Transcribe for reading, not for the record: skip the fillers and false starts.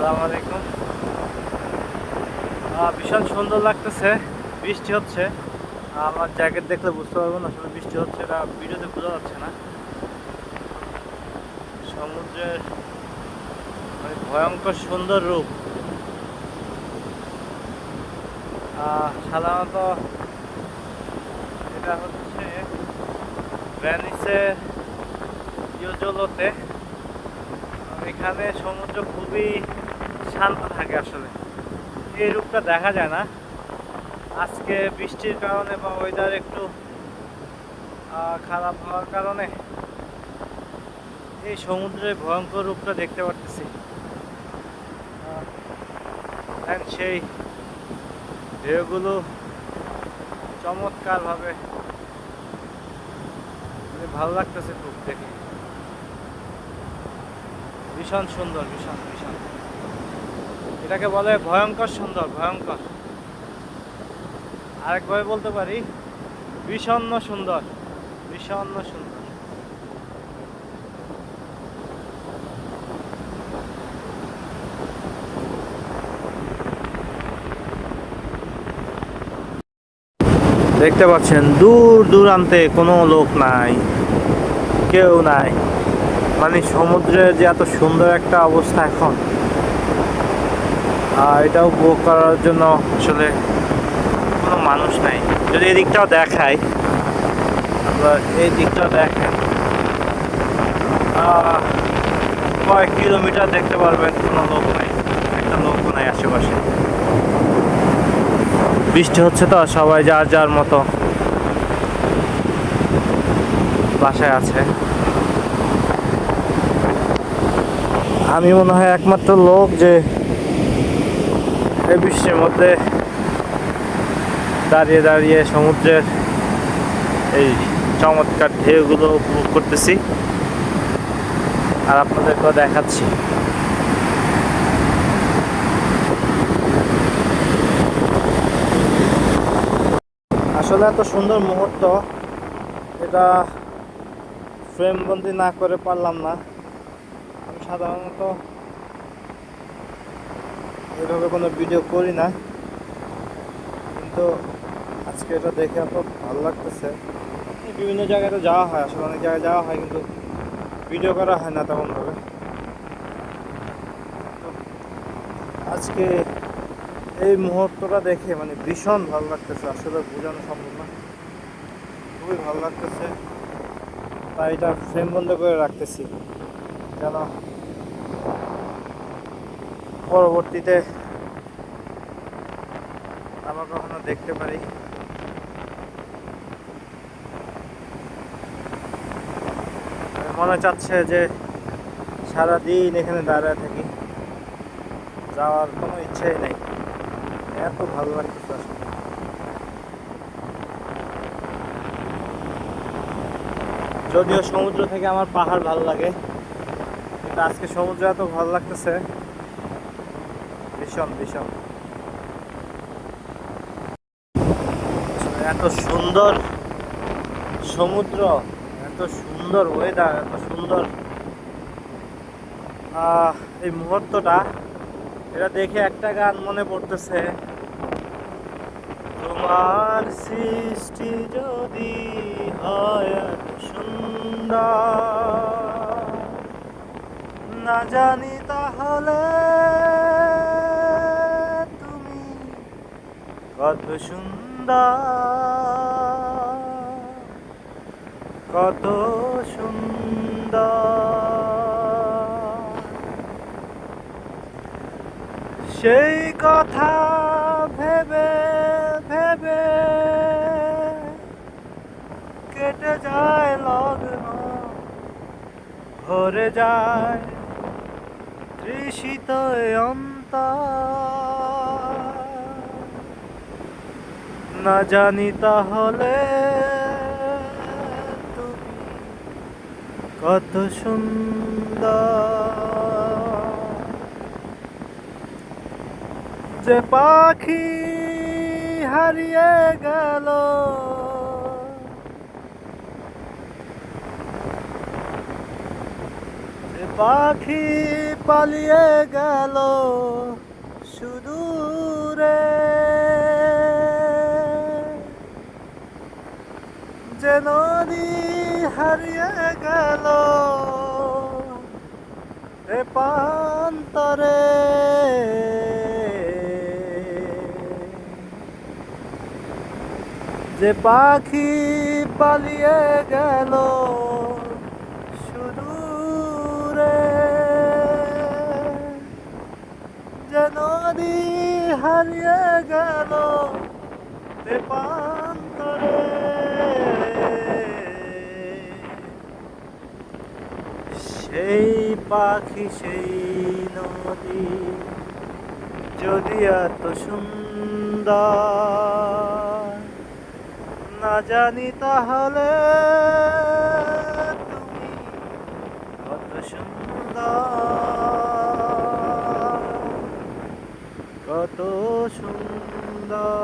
আসসালামু আলাইকুম। ভীষণ সুন্দর লাগতেছে। বৃষ্টি হচ্ছে। আমার জ্যাকেট দেখলে বুঝতে পারবো না আসলে বৃষ্টি হচ্ছে, এটা ভিডিওতে বোঝা যাচ্ছে না। সমুদ্রের মানে ভয়ঙ্কর সুন্দর রূপ। সাধারণত এটা হচ্ছে ভেনিসের ইউজোলোতে। এখানে সমুদ্র খুবই শান্ত থাকে আসলে, এই রূপটা দেখা যায় না। আজকে বৃষ্টির কারণে বা ওয়েদার একটু খারাপ হওয়ার কারণে এই সমুদ্রের ভয়ঙ্কর রূপটা দেখতে পারতেছি। সেই ঢেউগুলো চমৎকারভাবে ভালো লাগতেছে খুব দেখে। ভীষণ সুন্দর, ভীষণ ভীষণ। এটাকে বলে ভয়ঙ্কর সুন্দর, ভয়ঙ্কর। আরেকভাবে বলতে পারি বিষণ্ণ সুন্দর, বিষণ্ণ সুন্দর। দেখতে পাচ্ছেন দূর দূরান্তে কোনো লোক নাই, কেউ নাই। মানে সমুদ্রের যে এত সুন্দর একটা অবস্থা এখন, এটা উপভোগ করার জন্য আসলে কোনো মানুষ নাই। যদি এই দিকটাও দেখায়, আমরা এই দিকটাও দেখাই, কয়েক কিলোমিটার দেখতে পারবেন কোনো লোক নাই, একটা লোকও নাই আশেপাশে। বৃষ্টি হচ্ছে তো সবাই যার যার মতো বাসায় আছে। আমি মনে হয় একমাত্র লোক যে এই বৃষ্টির মধ্যে দাঁড়িয়ে দাঁড়িয়ে সমুদ্রের এই চমৎকার ঢেউগুলো উপভোগ করতেছি আর আপনাদেরকেও দেখাচ্ছি। আসলে এত সুন্দর মুহূর্ত, এটা ফ্রেমবন্দি না করে পারলাম না। আমি সাধারণত এভাবে কোনো ভিডিও করি না, কিন্তু আজকে এটা দেখে এত ভালো লাগতেছে। বিভিন্ন জায়গায় তো যাওয়া হয়, আসলে অনেক জায়গায় যাওয়া হয়, কিন্তু ভিডিও করা হয় না তেমনভাবে। আজকে এই মুহূর্তটা দেখে মানে ভীষণ ভালো লাগতেছে, আসলে বোঝানো সম্ভব না, খুবই ভালো লাগতেছে। তাই এটা ফ্রেম বন্ধ করে রাখতেছি যেন পরবর্তীতে আবার কখনো দেখতে পারি। মনে চাচ্ছে যে সারাদিন এখানে দাঁড়ায় থাকি, যাওয়ার কোনো ইচ্ছাই নেই, এত ভালো লাগতেছে আসলে। যদিও সমুদ্র থেকে আমার পাহাড় ভালো লাগে, কিন্তু আজকে সমুদ্র এত ভালো লাগতেছে, ভীষণ ভীষণ। এত সুন্দর সমুদ্র, এত সুন্দর ওয়েদার, এত সুন্দর এই মুহূর্তটা, এটা দেখে একটা গান মনে পড়তেছে। তোমার সৃষ্টি যদি হয় এত সুন্দর, না জানি তাহলে তুমি কত সুন্দর, কত সুন্দর। সেই কথা ভেবে ভেবে কেটে যায় লগ্ন, ভরে যায় তৃষিত অন্তর, না জানি তাহলে তুমি কত সুন্দর। যে পাখি হারিয়ে গেল যে পাখি পালিয়ে গেল সুদূরে, যে নদী হারিয়ে গেল এ প্রান্তরে, যে পাখি পালিয়ে গেল সুদূরে, যে নদী হারিয়ে গেল এ প্রান্তরে, সেই পাখি সেই নদী যদি এত সুন্দর না জানি তাহলে তুমি কত সুন্দর, কত সুন্দর।